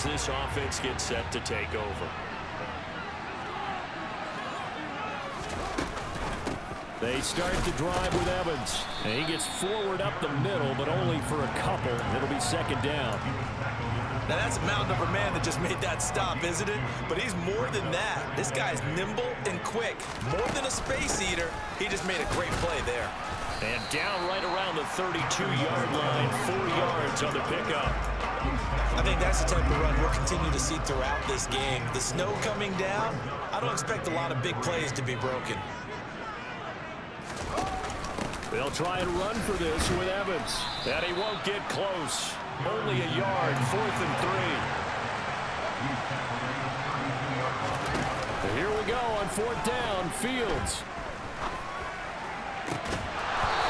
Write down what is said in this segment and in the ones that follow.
as this offense gets set to take over. They start the drive with Evans. And he gets forward up the middle, but only for a couple. It'll be second down. Now that's a mountain of a man that just made that stop, isn't it? But he's more than that. This guy's nimble and quick. More than a space eater. He just made a great play there. And down right around the 32-yard line. 4 yards on the pickup. I think that's the type of run we'll continue to see throughout this game. The snow coming down, I don't expect a lot of big plays to be broken. They'll try and run for this with Evans. And he won't get close. Only a yard, 4th and 3. Here we go on 4th down, Fields.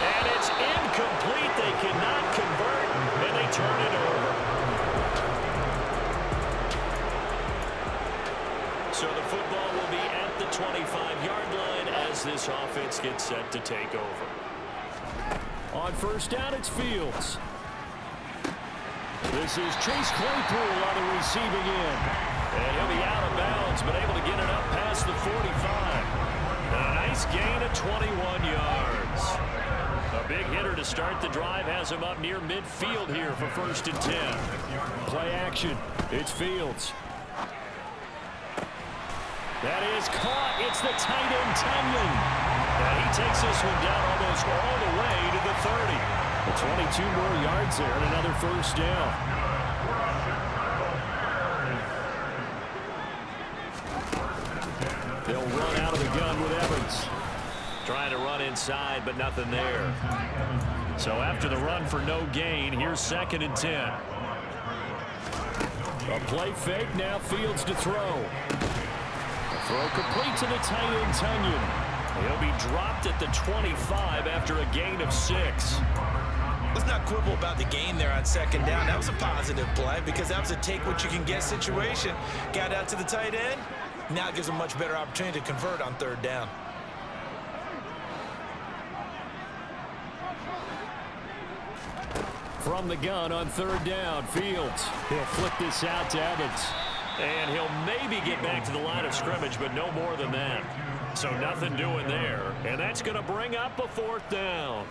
And it's incomplete. They cannot convert, and they turn it over. So the football will be at the 25-yard line as this offense gets set to take over. On 1st down, it's Fields. This is Chase Claypool on the receiving end. And he'll be out of bounds, but able to get it up past the 45. A nice gain of 21 yards. A big hitter to start the drive has him up near midfield here for 1st and 10. Play action. It's Fields. That is caught. It's the tight end, Tunyon. And he takes this one down almost all the way to the 30. 22 more yards there and another 1st down. They'll run out of the gun with Evans. Trying to run inside, but nothing there. So after the run for no gain, here's 2nd and 10. A play fake, now Fields to throw. Throw complete to the tight end, Tunyon. He'll be dropped at the 25 after a gain of 6. Let's not quibble about the gain there on 2nd down. That was a positive play because that was a take-what-you-can-get situation. Got out to the tight end. Now it gives a much better opportunity to convert on 3rd down. From the gun on 3rd down, Fields. He'll flip this out to Evans. And he'll maybe get back to the line of scrimmage, but no more than that. So nothing doing there. And that's going to bring up a 4th down.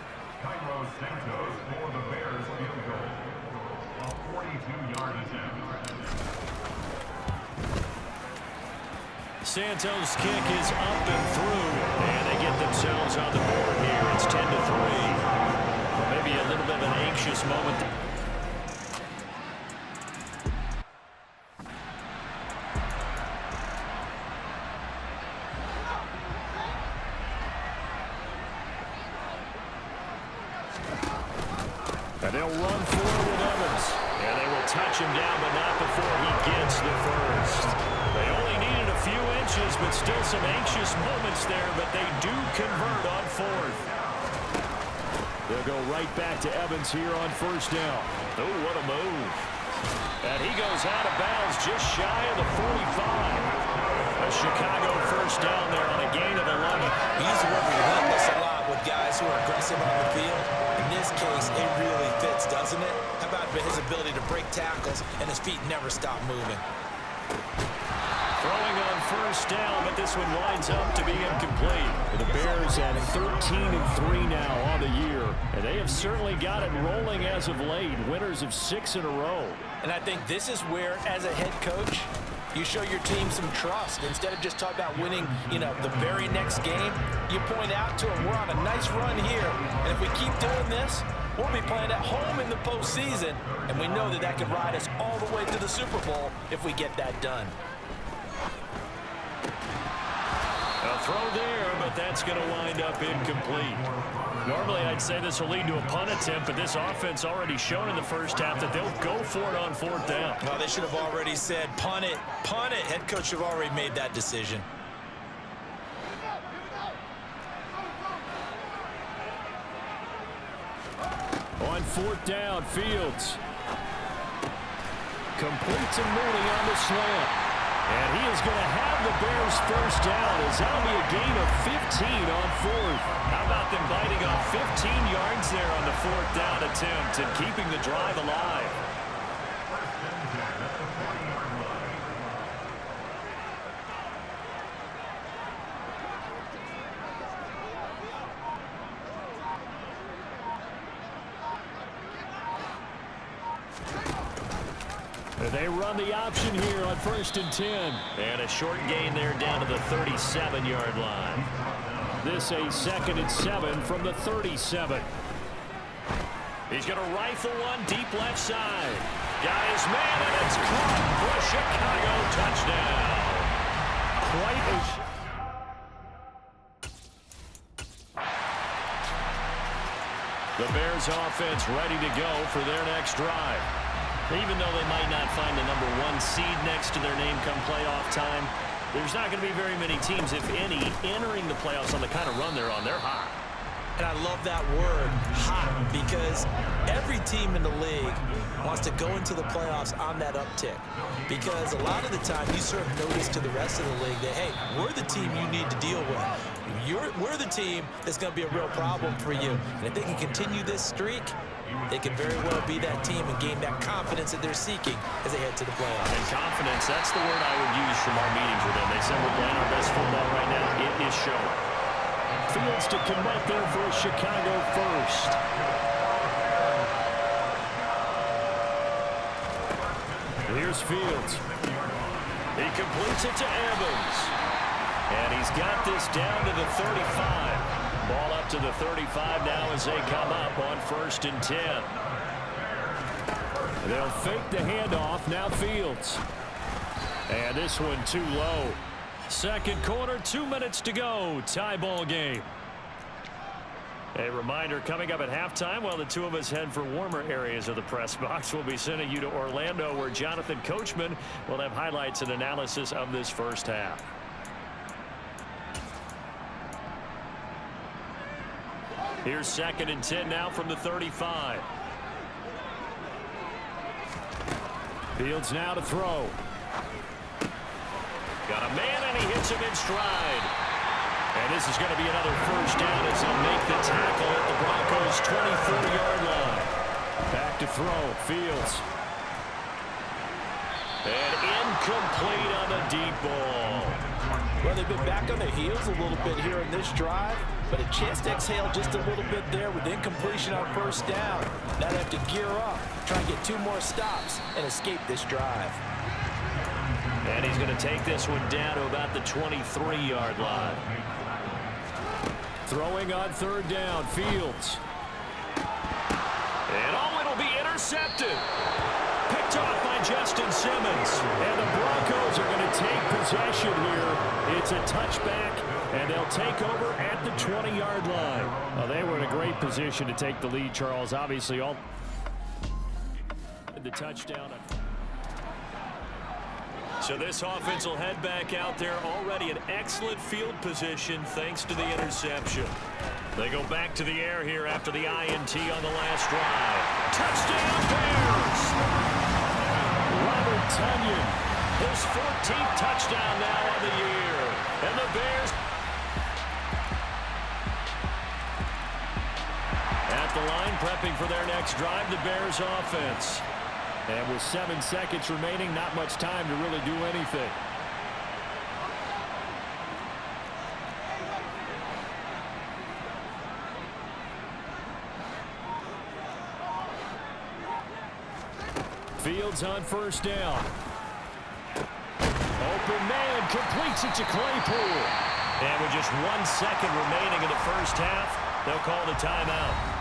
Santos' kick is up and through. And they get themselves on the board here. It's 10-3. Maybe a little bit of an anxious moment. And they'll run forward with Evans. And they will touch him down, but not before he gets the 1st. They only needed a few inches, but still some anxious moments there, but they do convert on 4th. They'll go right back to Evans here on 1st down. Oh, what a move. And he goes out of bounds just shy of the 45. A Chicago 1st down there on a gain of 11. He's working relentless a lot with guys who are aggressive on the field. In this case, it really fits, doesn't it? How about his ability to break tackles and his feet never stop moving? Throwing on 1st down, but this one winds up to be incomplete. The Bears at 13-3 now on the year. And they have certainly got it rolling as of late. Winners of 6 in a row. And I think this is where, as a head coach, you show your team some trust. Instead of just talking about winning, the very next game, you point out to them, we're on a nice run here. And if we keep doing this, we'll be playing at home in the postseason. And we know that could ride us all the way to the Super Bowl if we get that done. A throw there, but that's going to wind up incomplete. Normally, I'd say this will lead to a punt attempt, but this offense already shown in the 1st half that they'll go for it on 4th down. Well, they should have already said, punt it, punt it. Head coach should have already made that decision. On 4th down, Fields completes a Mooney on the slant. And he is going to have the Bears 1st down as that'll be a gain of 15 on 4th. How about them biting off 15 yards there on the 4th down attempt and keeping the drive alive? They run the option here on 1st and 10. And a short gain there down to the 37-yard line. This a 2nd and 7 from the 37. He's going to rifle one deep left side. Got his man, and it's caught for a Chicago touchdown. Quite a... The Bears offense ready to go for their next drive. Even though they might not find the #1 seed next to their name come playoff time, there's not going to be very many teams, if any, entering the playoffs on the kind of run they're on. They're hot. And I love that word, hot, because every team in the league wants to go into the playoffs on that uptick. Because a lot of the time you serve notice to the rest of the league that, hey, we're the team you need to deal with. We're the team that's going to be a real problem for you. And if they can continue this streak, they could very well be that team and gain that confidence that they're seeking as they head to the playoffs. And confidence, that's the word I would use from our meetings with them. They said we're playing our best football right now. It is showing. Fields to commit there for a Chicago first. Here's Fields. He completes it to Evans. And he's got this down to the 35. Ball up to the 35 now as they come up on 1st and 10. They'll fake the handoff. Now Fields. And this one too low. Second quarter, 2 minutes to go. Tie ball game. A reminder coming up at halftime while the two of us head for warmer areas of the press box. We'll be sending you to Orlando where Jonathan Coachman will have highlights and analysis of this first half. Here's 2nd and 10 now from the 35. Fields now to throw. Got a man, and he hits him in stride. And this is going to be another first down as they'll make the tackle at the Broncos' 24-yard line. Back to throw. Fields. And incomplete on the deep ball. Well, they've been back on their heels a little bit here in this drive, but a chance to exhale just a little bit there with incompletion on first down. Now they have to gear up, try and get 2 more stops, and escape this drive. And he's going to take this one down to about the 23-yard line. Throwing on 3rd down, Fields. And it'll be intercepted. Picked off by Justin Simmons. And the Broncos are going to take possession here. It's a touchback, and they'll take over at the 20-yard line. Well, they were in a great position to take the lead, Charles. Obviously, all the touchdown. So this offense will head back out there, already in excellent field position thanks to the interception. They go back to the air here after the INT on the last drive. Touchdown Bears! Robert Tonyan, his 14th touchdown now on the year. And the Bears at the line prepping for their next drive, the Bears offense. And with 7 seconds remaining, not much time to really do anything. Fields on 1st down. Open man completes it to Claypool. And with just 1 second remaining in the first half, they'll call the timeout.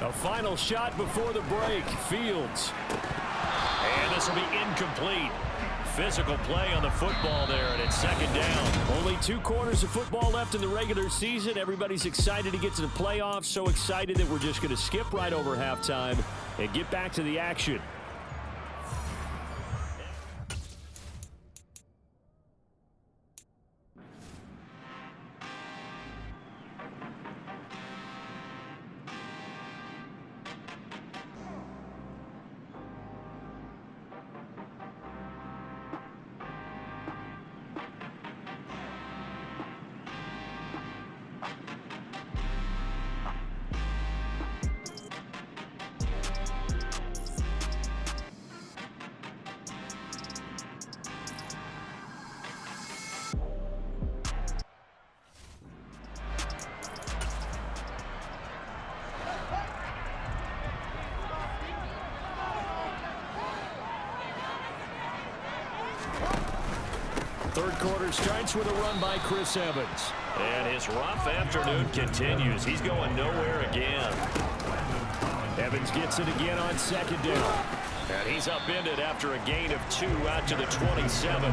A final shot before the break. Fields. And this will be incomplete. Physical play on the football there, and it's 2nd down. Only 2 quarters of football left in the regular season. Everybody's excited to get to the playoffs. So excited that we're just going to skip right over halftime and get back to the action. Third quarter starts with a run by Chris Evans. And his rough afternoon continues. He's going nowhere again. Evans gets it again on second down. And he's upended after a gain of 2 out to the 27.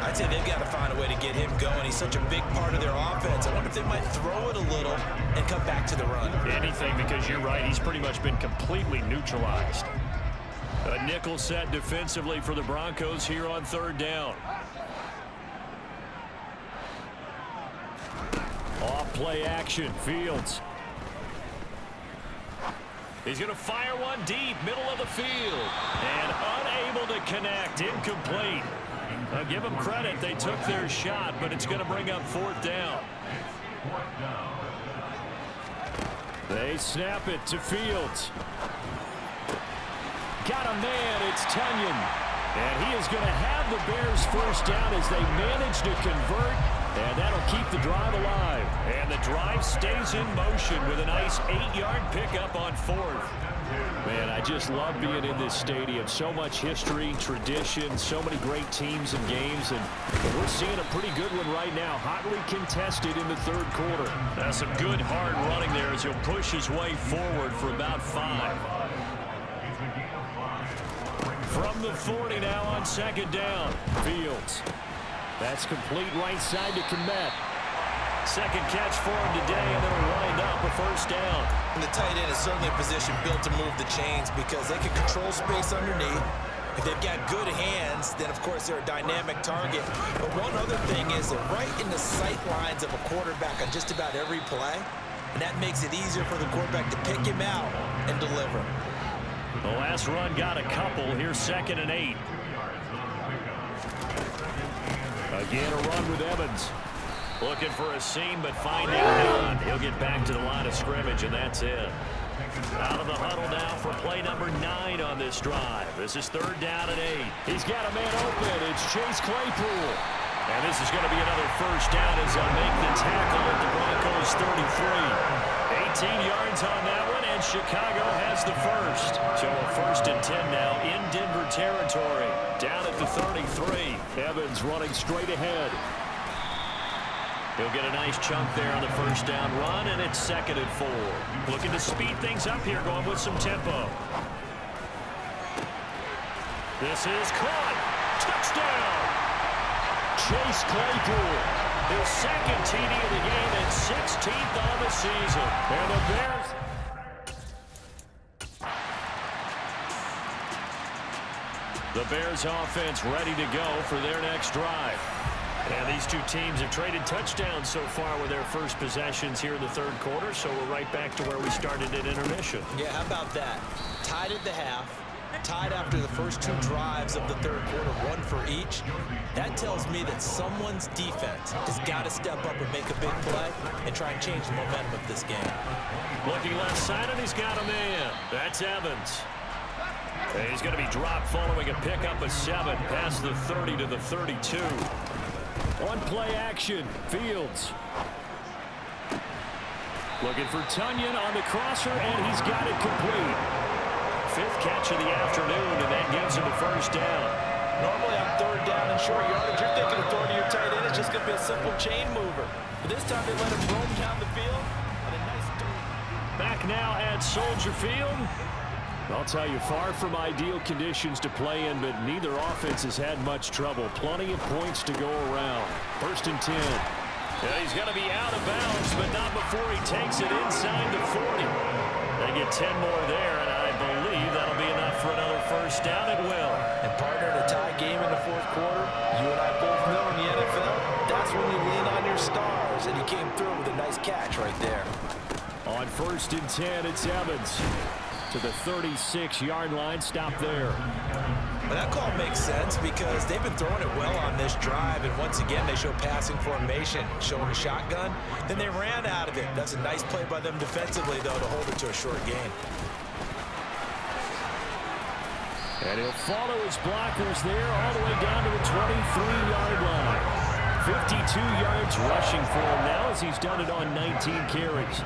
I'd say they've got to find a way to get him going. He's such a big part of their offense. I wonder if they might throw it a little and come back to the run. Anything, because you're right. He's pretty much been completely neutralized. A nickel set defensively for the Broncos here on third down. Off play action. Fields. He's going to fire one deep, middle of the field. And unable to connect. Incomplete. Now give them credit. They took their shot, but it's going to bring up fourth down. They snap it to Fields. Got a man. It's Tunyon. And he is going to have the Bears first down as they manage to convert. And that'll keep the drive alive. And the drive stays in motion with a nice 8-yard pickup on fourth. Man, I just love being in this stadium. So much history, tradition, so many great teams and games. And we're seeing a pretty good one right now. Hotly contested in the third quarter. That's some good hard running there as he'll push his way forward for about 5. From the 40 now on second down. Fields. That's complete right side to Kmet. Second catch for him today, and it'll wind up a first down. And the tight end is certainly a position built to move the chains because they can control space underneath. If they've got good hands, then of course they're a dynamic target. But one other thing is they're right in the sight lines of a quarterback on just about every play. And that makes it easier for the quarterback to pick him out and deliver. The last run got a couple. Here's 2nd and 8. Again, a run with Evans. Looking for a seam, but finding none. He'll get back to the line of scrimmage, and that's it. Out of the huddle now for play number 9 on this drive. This is third down and 8. He's got a man open. It's Chase Claypool. And this is going to be another first down as they'll make the tackle at the Broncos 33. 18 yards on that one, and Chicago has the first. So a 1st and 10 now in Denver territory. Down at the 33. Evans running straight ahead. He'll get a nice chunk there on the first down run, and it's 2nd and 4. Looking to speed things up here, going with some tempo. This is caught. Touchdown! Chase Claypool. His 2nd TD of the game and 16th on the season. And the Bears... The Bears offense ready to go for their next drive. And these two teams have traded touchdowns so far with their first possessions here in the third quarter, so we're right back to where we started at intermission. Yeah, how about that? Tied at the half, tied after the first 2 drives of the third quarter, 1 for each. That tells me that someone's defense has got to step up and make a big play and try and change the momentum of this game. Looking left side, and he's got a man. That's Evans. And he's going to be dropped following a pickup of 7 past the 30 to the 32. One play action. Fields. Looking for Tunyon on the crosser, and he's got it complete. 5th catch of the afternoon, and that gives him a first down. Normally on third down and short yardage, you're thinking of throwing to your tight end. It's just going to be a simple chain mover. But this time they let him roam down the field. And a nice back now at Soldier Field. I'll tell you, far from ideal conditions to play in, but neither offense has had much trouble. Plenty of points to go around. 1st and 10. Yeah, he's going to be out of bounds, but not before he takes it inside the 40. They get 10 more there, and I believe that'll be enough for another first down. It will. And partner, in a tie game in the fourth quarter, you and I both know in the NFL, that's when you lean on your stars, and he came through with a nice catch right there. On 1st and 10, it's Evans. To the 36-yard line. Stop there. Well, that call makes sense because they've been throwing it well on this drive, and once again they show passing formation, showing a shotgun. Then they ran out of it. That's a nice play by them defensively, though, to hold it to a short gain. And he'll follow his blockers there all the way down to the 23-yard line. 52 yards rushing for him now as he's done it on 19 carries.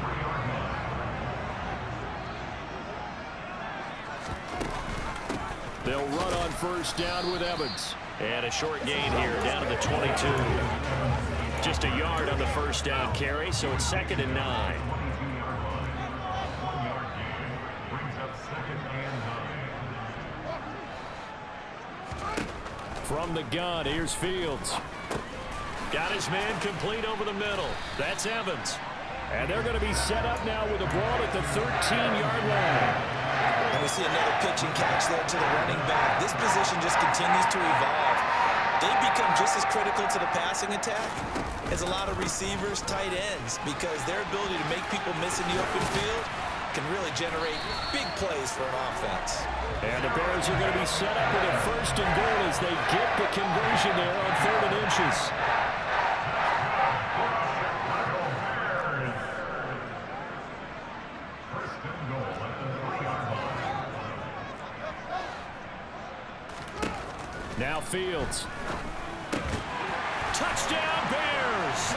They'll run on first down with Evans. And a short gain here down to the 22. Just a yard on the first down carry, so it's 2nd and 9. From the gun, here's Fields. Got his man complete over the middle. That's Evans. And they're going to be set up now with the ball at the 13-yard line. And we see another pitch and catch there to the running back. This position just continues to evolve. They become just as critical to the passing attack as a lot of receivers, tight ends, because their ability to make people miss in the open field can really generate big plays for an offense. And the Bears are going to be set up with a 1st and goal as they get the conversion there on 3rd and inches. Now Fields. Touchdown Bears!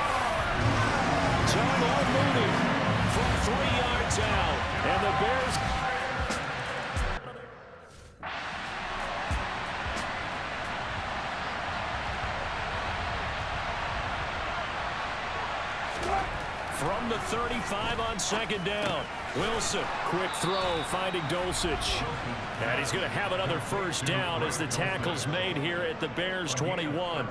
John Mooney from 3 yards out. And the Bears... From the 35 on 2nd down. Wilson, quick throw, finding Dulcich. And he's going to have another 1st down as the tackle's made here at the Bears 21.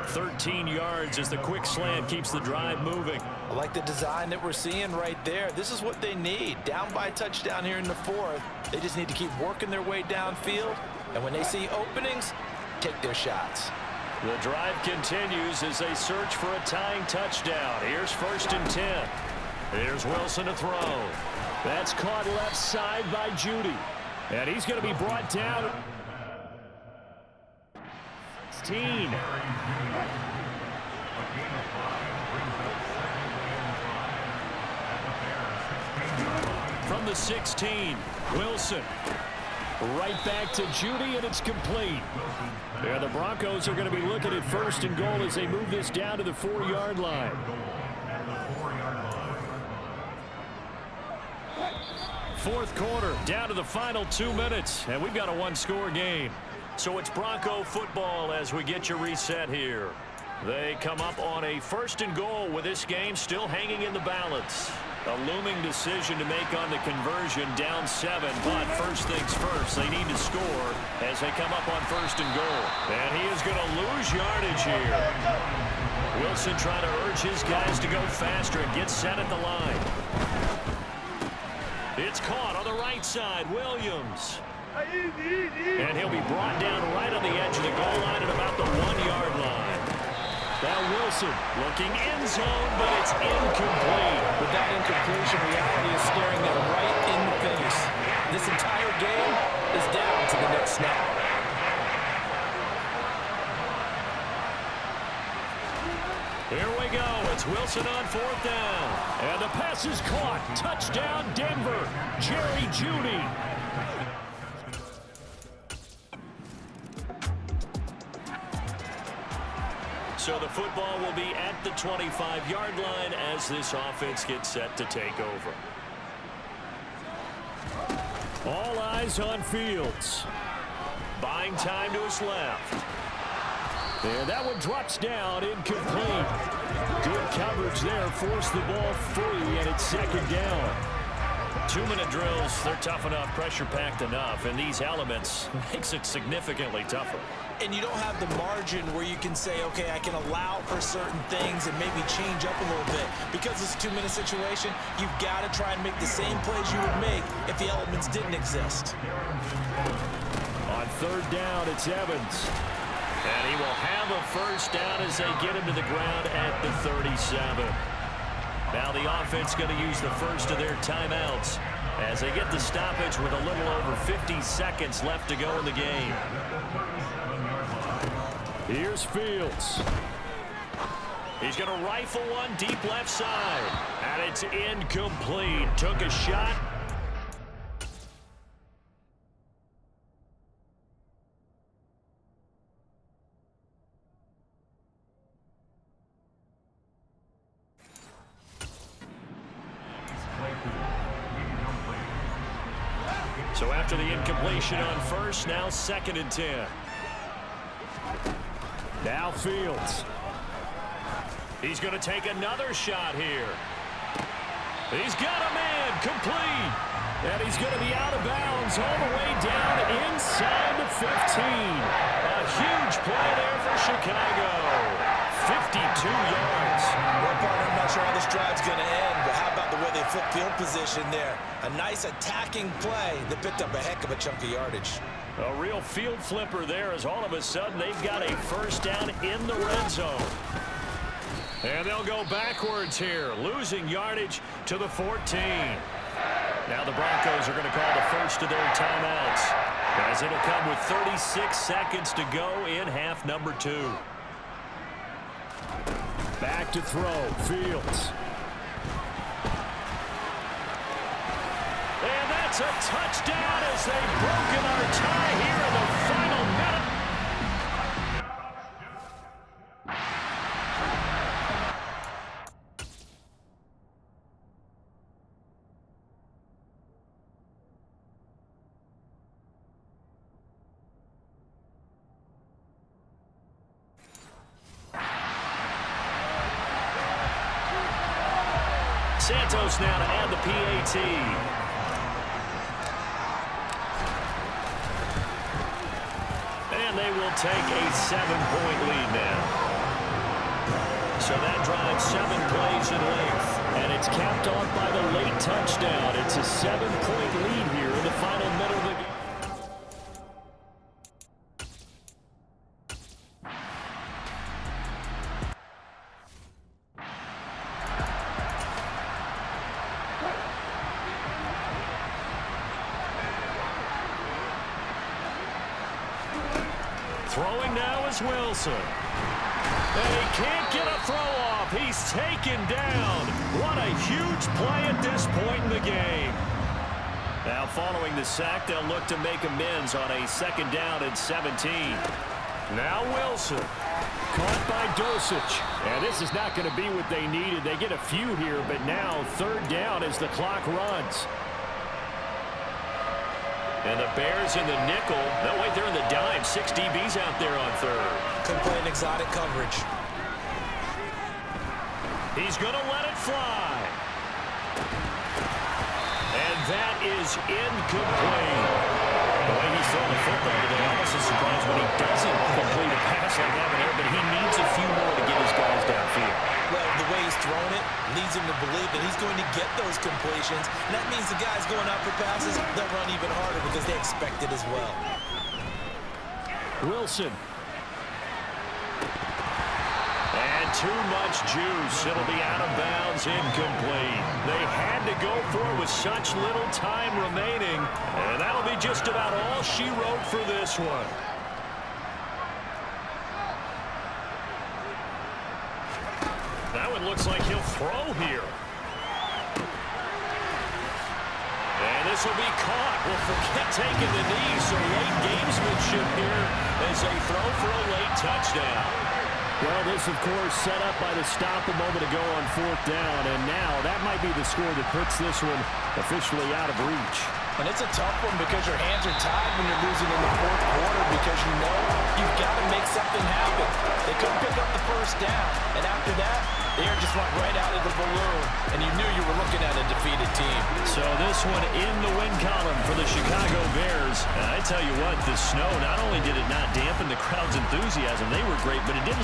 13 yards as the quick slant keeps the drive moving. I like the design that we're seeing right there. This is what they need. Down by a touchdown here in the 4th. They just need to keep working their way downfield. And when they see openings, take their shots. The drive continues as they search for a tying touchdown. Here's 1st and 10. Here's Wilson to throw. That's caught left side by Judy. And he's going to be brought down. 16. From the 16, Wilson. Right back to Judy, and it's complete. Yeah, the Broncos are going to be looking at 1st and goal as they move this down to the 4-yard line. 4th quarter, down to the final 2 minutes, and we've got a 1-score game. So it's Bronco football as we get you reset here. They come up on a 1st and goal with this game still hanging in the balance. A looming decision to make on the conversion, down 7, but first things first, they need to score as they come up on 1st and goal. And he is going to lose yardage here. Wilson trying to urge his guys to go faster and get set at the line. It's caught on the right side, Williams. And he'll be brought down right on the edge of the goal line at about the 1-yard line. Now Wilson looking end zone, but it's incomplete. With that incompletion, reality is staring them right in the face. This entire game is down to the next snap. Here we go. It's Wilson on 4th down. And the pass is caught. Touchdown, Denver. Jerry Jeudy. So the football will be at the 25-yard line as this offense gets set to take over. All eyes on Fields. Buying time to his left. And that one drops down, incomplete. Good coverage there, forced the ball free, and it's 2nd down. 2-minute drills, they're tough enough, pressure-packed enough, and these elements makes it significantly tougher. And you don't have the margin where you can say, okay, I can allow for certain things and maybe change up a little bit. Because it's a 2-minute situation, you've got to try and make the same plays you would make if the elements didn't exist. On 3rd down, it's Evans. And he will have a 1st down as they get him to the ground at the 37. Now the offense going to use the first of their timeouts as they get the stoppage with a little over 50 seconds left to go in the game. Here's Fields. He's going to rifle one deep left side. And it's incomplete. Took a shot. So after the incompletion on 1st, now 2nd and 10. Now Fields. He's going to take another shot here. He's got a man complete. And he's going to be out of bounds all the way down inside the 15. A huge play there for Chicago. 52 yards. Well, partner, I'm not sure how this drive's going to end, but how about the way they flip field position there? A nice attacking play that picked up a heck of a chunk of yardage. A real field flipper there as all of a sudden they've got a first down in the red zone. And they'll go backwards here, losing yardage to the 14. Now the Broncos are going to call the first of their timeouts, as it'll come with 36 seconds to go in half number 2. Back to throw, Fields. And that's a touchdown as they've broken our tie here in the final minute. Santos now to add the PAT. And they will take a 7-point lead now. So that drives 7 plays in length. And it's capped off by the late touchdown. It's a 7-point lead here in the final minute of the game. Throwing now is Wilson. And he can't get a throw off. He's taken down. What a huge play at this point in the game. Now following the sack, they'll look to make amends on a second down and 17. Now Wilson. Caught by Dosich. And this is not going to be what they needed. They get a few here, but now third down as the clock runs. And the Bears in the nickel. No, wait, they're in the dime. 6 DBs out there on third. Could play an exotic coverage. He's going to let it fly. And that is incomplete. The way he's throwing the football today, I'm almost surprised when he doesn't complete a pass like that there, but he needs a few more to get his guys downfield. Well, the way he's thrown it leads him to believe that he's going to get those completions. And that means the guys going out for passes, they'll run even harder because they expect it as well. Wilson. And too much juice. It'll be out of bounds, incomplete. They had to go for it with such little time remaining. And that'll be just about all she wrote for this one. That one looks like he'll throw here. And this will be caught. Well, forget taking the knee. So late gamesmanship here as they throw for a late touchdown. Well, this, of course, set up by the stop a moment ago on fourth down. And now that might be the score that puts this one officially out of reach. And it's a tough one because your hands are tied when you're losing in the fourth quarter because you know you've got to make something happen. They couldn't pick up the first down. And after that, the air just went right out of the balloon. And you knew you were looking at a defeated team. So this one in the win column for the Chicago Bears. And I tell you what, the snow, not only did it not dampen the crowd's enthusiasm, they were great, but it didn't